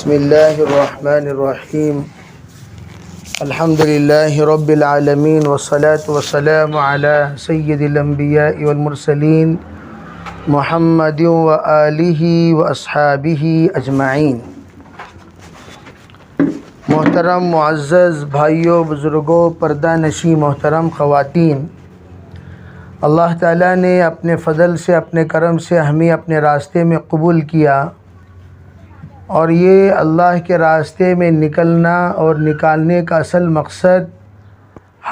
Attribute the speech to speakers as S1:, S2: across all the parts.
S1: بسم اللہ الرحمن الرحیم الحمد للہ رب العالمین والصلاة والسلام علی سید الانبیاء والمرسلین محمد وآلہ واصحابہ اجمعین۔ محترم معزز بھائیوں، بزرگوں، پردہ نشی محترم خواتین، اللہ تعالیٰ نے اپنے فضل سے، اپنے کرم سے ہمیں اپنے راستے میں قبول کیا، اور یہ اللہ کے راستے میں نکلنا اور نکالنے کا اصل مقصد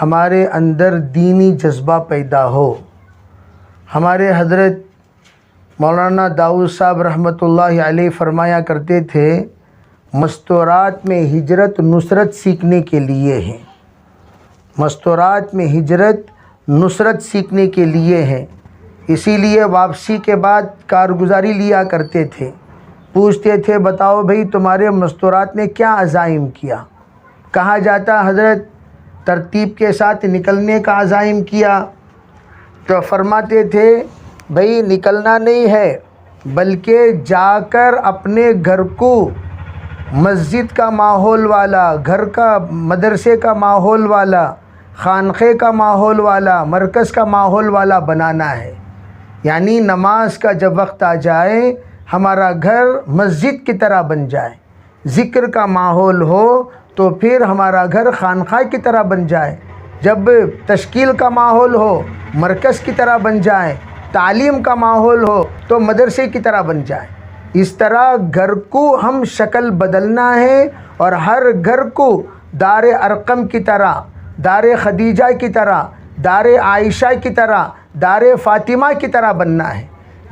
S1: ہمارے اندر دینی جذبہ پیدا ہو۔ ہمارے حضرت مولانا داؤد صاحب رحمۃ اللہ علیہ فرمایا کرتے تھے، مستورات میں ہجرت نصرت سیکھنے کے لیے ہے۔ مستورات میں ہجرت نصرت سیکھنے کے لیے ہے، اسی لیے واپسی کے بعد کارگزاری لیا کرتے تھے۔ پوچھتے تھے، بتاؤ بھئی تمہارے مستورات نے کیا عزائم کیا؟ کہا جاتا حضرت ترتیب کے ساتھ نکلنے کا عزائم کیا، تو فرماتے تھے بھئی نکلنا نہیں ہے، بلکہ جا کر اپنے گھر کو مسجد کا ماحول والا، گھر کا مدرسے کا ماحول والا، خانقاہ کا ماحول والا، مرکز کا ماحول والا بنانا ہے۔ یعنی نماز کا جب وقت آ جائے ہمارا گھر مسجد کی طرح بن جائے، ذکر کا ماحول ہو تو پھر ہمارا گھر خانقاہ کی طرح بن جائے، جب تشکیل کا ماحول ہو مرکز کی طرح بن جائے، تعلیم کا ماحول ہو تو مدرسے کی طرح بن جائے۔ اس طرح گھر کو ہم شکل بدلنا ہے، اور ہر گھر کو دار ارقم کی طرح، دار خدیجہ کی طرح، دار عائشہ کی طرح، دار فاطمہ کی طرح بننا ہے،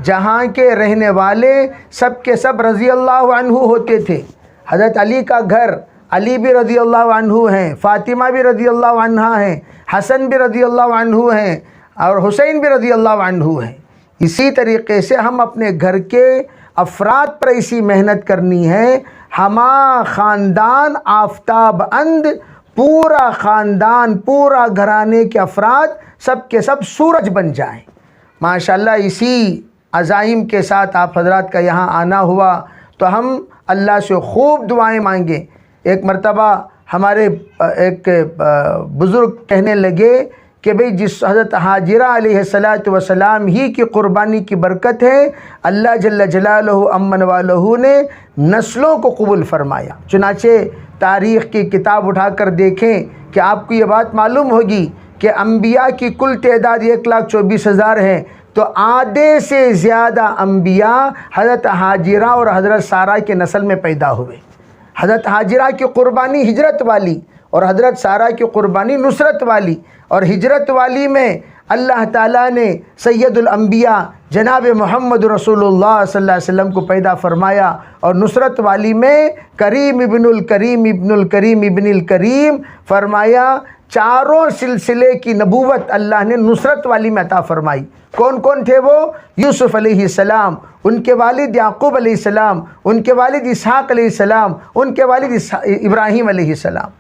S1: جہاں کے رہنے والے سب کے سب رضی اللہ عنہ ہوتے تھے۔ حضرت علی کا گھر، علی بھی رضی اللہ عنہ ہیں، فاطمہ بھی رضی اللہ عنہ ہیں، حسن بھی رضی اللہ عنہ ہیں، اور حسین بھی رضی اللہ عنہ ہیں۔ اسی طریقے سے ہم اپنے گھر کے افراد پر ایسی محنت کرنی ہے، ہمارا خاندان آفتاب اند، پورا خاندان، پورا گھرانے کے افراد سب کے سب سورج بن جائیں۔ ماشاءاللہ اسی عزائم کے ساتھ آپ حضرات کا یہاں آنا ہوا، تو ہم اللہ سے خوب دعائیں مانگیں۔ ایک مرتبہ ہمارے ایک بزرگ کہنے لگے کہ بھئی جس حضرت حاجرہ علیہ السلام ہی کی قربانی کی برکت ہے، اللہ جل جلالہ امن والہ نے نسلوں کو قبول فرمایا۔ چنانچہ تاریخ کی کتاب اٹھا کر دیکھیں کہ آپ کو یہ بات معلوم ہوگی کہ انبیاء کی کل تعداد 1,24,000 ہے، تو آدھے سے زیادہ انبیاء حضرت حاجرہ اور حضرت سارہ کے نسل میں پیدا ہوئے۔ حضرت حاجرہ کی قربانی ہجرت والی، اور حضرت سارہ کی قربانی نصرت والی، اور ہجرت والی میں اللہ تعالیٰ نے سید الانبیاء جناب محمد رسول اللہ صلی اللہ علیہ وسلم کو پیدا فرمایا، اور نصرت والی میں کریم ابن الکریم ابن الکریم ابن الکریم فرمایا۔ چاروں سلسلے کی نبوت اللہ نے نصرت والی میں عطا فرمائی۔ کون کون تھے وہ؟ یوسف علیہ السلام، ان کے والد یعقوب علیہ السلام، ان کے والد اسحاق علیہ السلام، ان کے والد ابراہیم علیہ السلام۔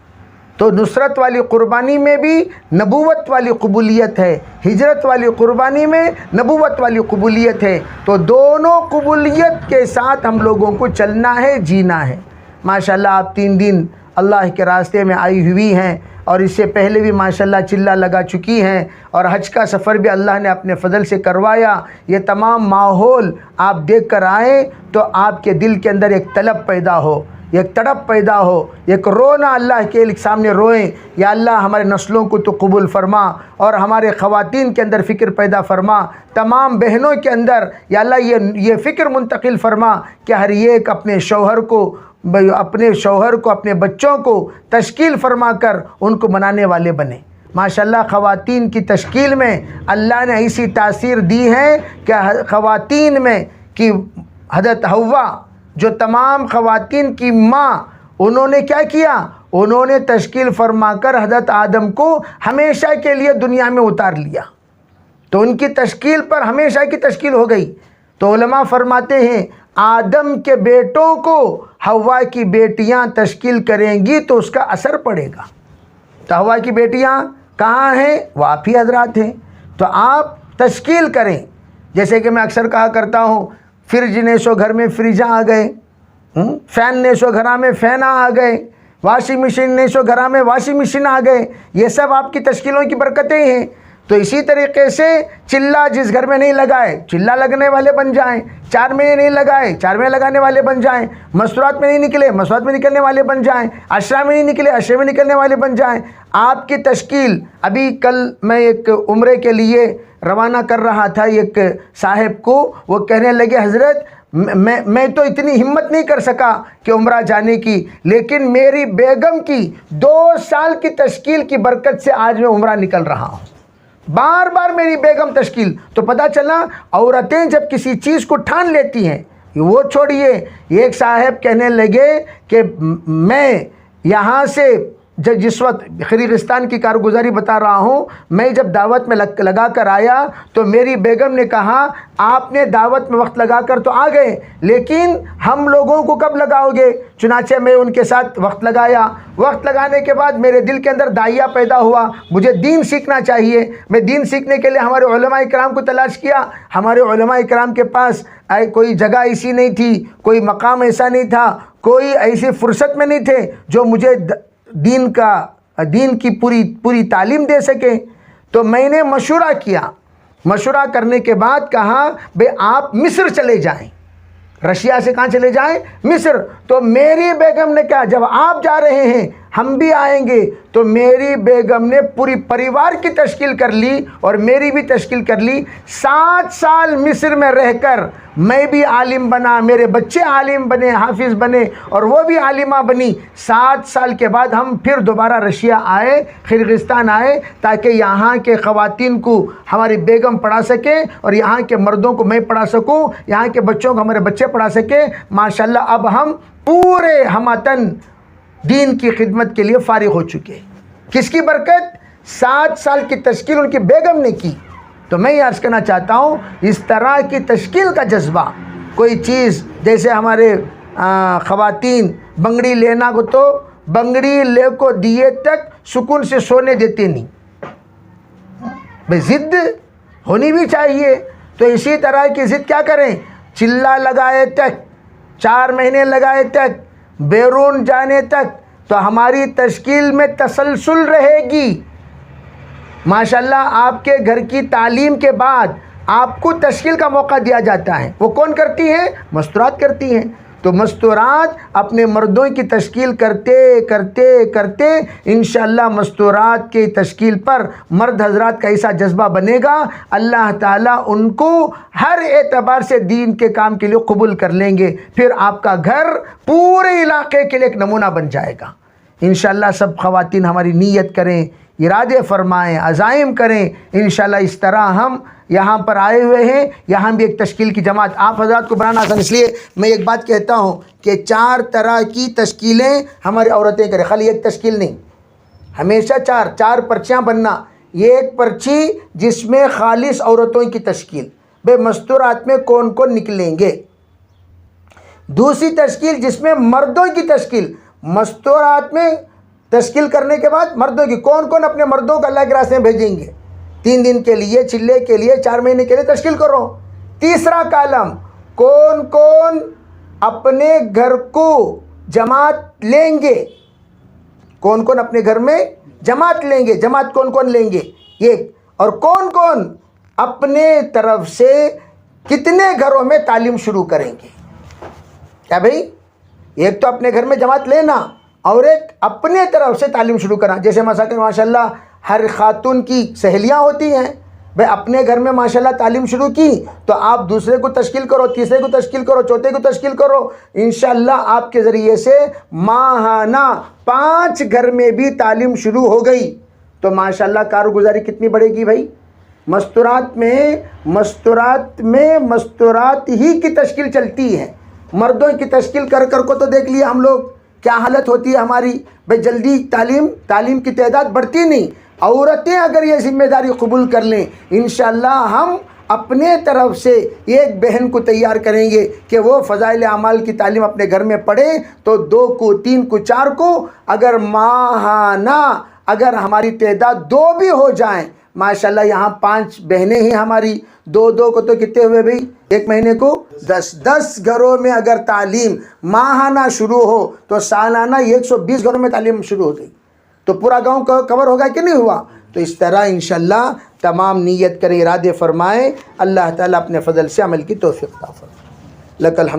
S1: تو نصرت والی قربانی میں بھی نبوت والی قبولیت ہے، ہجرت والی قربانی میں نبوت والی قبولیت ہے، تو دونوں قبولیت کے ساتھ ہم لوگوں کو چلنا ہے، جینا ہے۔ ماشاءاللہ آپ 3 دن اللہ کے راستے میں آئی ہوئی ہیں، اور اس سے پہلے بھی ماشاءاللہ چلہ لگا چکی ہیں، اور حج کا سفر بھی اللہ نے اپنے فضل سے کروایا۔ یہ تمام ماحول آپ دیکھ کر آئیں تو آپ کے دل کے اندر ایک طلب پیدا ہو، ایک تڑپ پیدا ہو، ایک رونا اللہ کے سامنے روئیں، یا اللہ ہمارے نسلوں کو تو قبول فرما، اور ہمارے خواتین کے اندر فکر پیدا فرما، تمام بہنوں کے اندر یا اللہ یہ فکر منتقل فرما کہ ہر ایک اپنے شوہر کو، اپنے بچوں کو تشکیل فرما کر ان کو منانے والے بنے۔ ماشاءاللہ خواتین کی تشکیل میں اللہ نے ایسی تاثیر دی ہے کہ خواتین میں کہ حضرت حوا جو تمام خواتین کی ماں، انہوں نے کیا کیا؟ انہوں نے تشکیل فرما کر حضرت آدم کو ہمیشہ کے لیے دنیا میں اتار لیا، تو ان کی تشکیل پر ہمیشہ کی تشکیل ہو گئی۔ تو علماء فرماتے ہیں آدم کے بیٹوں کو حوا کی بیٹیاں تشکیل کریں گی تو اس کا اثر پڑے گا۔ تو حوا کی بیٹیاں کہاں ہیں؟ وہ آپ ہی حضرات ہیں۔ تو آپ تشکیل کریں، جیسے کہ میں اکثر کہا کرتا ہوں، فرج نے سو گھر میں فریجاں آ گئے، فین نیشو گھرا میں فین آ گئے، واشنگ مشین نیشو گھرا میں واشنگ مشین آ گئے، یہ سب آپ کی تشکیلوں کی برکتیں ہیں۔ تو اسی طریقے سے چلہ جس گھر میں نہیں لگائے چلہ لگنے والے بن جائیں، 4 مہینے نہیں لگائے 4 مہینے لگانے والے بن جائیں، مستورات میں نہیں نکلے مستورات میں نکلنے والے بن جائیں، عشرہ میں نہیں نکلے عشرے میں نکلنے والے بن جائیں۔ آپ کی تشکیل، ابھی کل میں ایک عمرے کے لیے روانہ کر رہا تھا ایک صاحب کو، وہ کہنے لگے حضرت میں تو اتنی ہمت نہیں کر سکا کہ عمرہ جانے کی، لیکن میری بیگم کی 2 سال کی تشکیل کی برکت سے آج میں عمرہ نکل رہا ہوں۔ بار بار میری بیگم تشکیل، تو پتہ چلا عورتیں جب کسی چیز کو ٹھان لیتی ہیں، وہ چھوڑیے، ایک صاحب کہنے لگے کہ میں یہاں سے جس وقت خریقستان کی کارگزاری بتا رہا ہوں، میں جب دعوت میں لگا کر آیا تو میری بیگم نے کہا آپ نے دعوت میں وقت لگا کر تو آ گئے، لیکن ہم لوگوں کو کب لگاؤ گے؟ چنانچہ میں ان کے ساتھ وقت لگایا، وقت لگانے کے بعد میرے دل کے اندر داعیہ پیدا ہوا، مجھے دین سیکھنا چاہیے۔ میں دین سیکھنے کے لیے ہمارے علماء کرام کو تلاش کیا، ہمارے علماء کرام کے پاس کوئی جگہ ایسی نہیں تھی، کوئی مقام ایسا نہیں تھا، کوئی ایسی فرصت میں نہیں تھے جو مجھے دین کی پوری تعلیم دے سکیں۔ تو میں نے مشورہ کیا، مشورہ کرنے کے بعد کہا بھئی آپ مصر چلے جائیں، رشیا سے کہاں چلے جائیں؟ مصر۔ تو میری بیگم نے کہا جب آپ جا رہے ہیں ہم بھی آئیں گے، تو میری بیگم نے پوری پریوار کی تشکیل کر لی اور میری بھی تشکیل کر لی۔ 7 سال مصر میں رہ کر میں بھی عالم بنا، میرے بچے عالم بنے، حافظ بنے، اور وہ بھی عالمہ بنی۔ 7 سال کے بعد ہم پھر دوبارہ رشیا آئے، قرغیزستان آئے، تاکہ یہاں کے خواتین کو ہماری بیگم پڑھا سکے اور یہاں کے مردوں کو میں پڑھا سکوں، یہاں کے بچوں کو ہمارے بچے پڑھا سکے۔ ماشاءاللہ اب ہم پورے ہمتن دین کی خدمت کے لیے فارغ ہو چکے۔ کس کی برکت؟ 7 سال کی تشکیل ان کی بیگم نے کی۔ تو میں یہ عرض کرنا چاہتا ہوں، اس طرح کی تشکیل کا جذبہ، کوئی چیز جیسے ہمارے خواتین بنگڑی لینا کو تو بنگڑی لے کو دیے تک سکون سے سونے دیتے نہیں، بھئی ضد ہونی بھی چاہیے۔ تو اسی طرح کی ضد کیا کریں؟ چلہ لگائے تک، 4 مہینے لگائے تک، بیرون جانے تک، تو ہماری تشکیل میں تسلسل رہے گی۔ ماشاءاللہ آپ کے گھر کی تعلیم کے بعد آپ کو تشکیل کا موقع دیا جاتا ہے، وہ کون کرتی ہیں؟ مستورات کرتی ہیں۔ تو مستورات اپنے مردوں کی تشکیل کرتے کرتے کرتے انشاءاللہ مستورات کی تشکیل پر مرد حضرات کا ایسا جذبہ بنے گا، اللہ تعالیٰ ان کو ہر اعتبار سے دین کے کام کے لیے قبول کر لیں گے۔ پھر آپ کا گھر پورے علاقے کے لیے ایک نمونہ بن جائے گا۔ انشاءاللہ سب خواتین ہماری نیت کریں، ارادے فرمائیں، عزائم کریں، انشاءاللہ اس طرح ہم یہاں پر آئے ہوئے ہیں، یہاں بھی ایک تشکیل کی جماعت آپ حضرات کو بنانا آسان۔ اس لیے میں ایک بات کہتا ہوں کہ 4 طرح کی تشکیلیں ہماری عورتیں کریں، خالی ایک تشکیل نہیں، ہمیشہ 4 پرچیاں بننا۔ ایک پرچی جس میں خالص عورتوں کی تشکیل، بے مستورات میں کون کون نکلیں گے۔ دوسری تشکیل جس میں مردوں کی تشکیل، مستورات میں تشکیل کرنے کے بعد مردوں کی، کون کون اپنے مردوں کو اللہ کے راستے میں بھیجیں گے، 3 دن کے لیے، چلے کے لیے، 4 مہینے کے لیے تشکیل کرو۔ تیسرا کالم، کون کون اپنے گھر کو جماعت لیں گے، کون کون اپنے گھر میں جماعت لیں گے، جماعت کون کون لیں گے ایک، اور کون کون اپنے طرف سے کتنے گھروں میں تعلیم شروع کریں گے۔ کیا بھئی؟ ایک تو اپنے گھر میں جماعت لینا اور ایک اپنے طرف سے تعلیم شروع کرنا۔ جیسے مثلا ماشاءاللہ ہر خاتون کی سہیلیاں ہوتی ہیں، بھئی اپنے گھر میں ماشاءاللہ تعلیم شروع کی تو آپ دوسرے کو تشکیل کرو، تیسرے کو تشکیل کرو، چوتھے کو تشکیل کرو۔ انشاءاللہ آپ کے ذریعے سے ماہانہ 5 گھر میں بھی تعلیم شروع ہو گئی تو ماشاءاللہ کارگزاری کتنی بڑھے گی بھائی۔ مستورات میں مستورات ہی کی تشکیل چلتی ہے، مردوں کی تشکیل کر کو تو دیکھ لیا ہم لوگ کیا حالت ہوتی ہے ہماری، بھئی جلدی تعلیم کی تعداد بڑھتی نہیں۔ عورتیں اگر یہ ذمہ داری قبول کر لیں، انشاءاللہ ہم اپنے طرف سے ایک بہن کو تیار کریں گے کہ وہ فضائل اعمال کی تعلیم اپنے گھر میں پڑھے، تو 2 کو 3 کو 4 کو اگر ماہانہ اگر ہماری تعداد 2 بھی ہو جائیں، ماشاءاللہ یہاں 5 بہنیں ہیں ہماری، 2 کو تو کتنے ہوئے بھائی، 1 مہینے کو 10 گھروں میں اگر تعلیم ماہانہ شروع ہو تو سالانہ 120 گھروں میں تعلیم شروع ہو گئی، تو پورا گاؤں کور ہوگا کہ نہیں ہوا؟ تو اس طرح انشاءاللہ تمام نیت کریں، ارادے فرمائیں، اللہ تعالیٰ اپنے فضل سے عمل کی توفیق عطا فرمائے۔ لک الحمد۔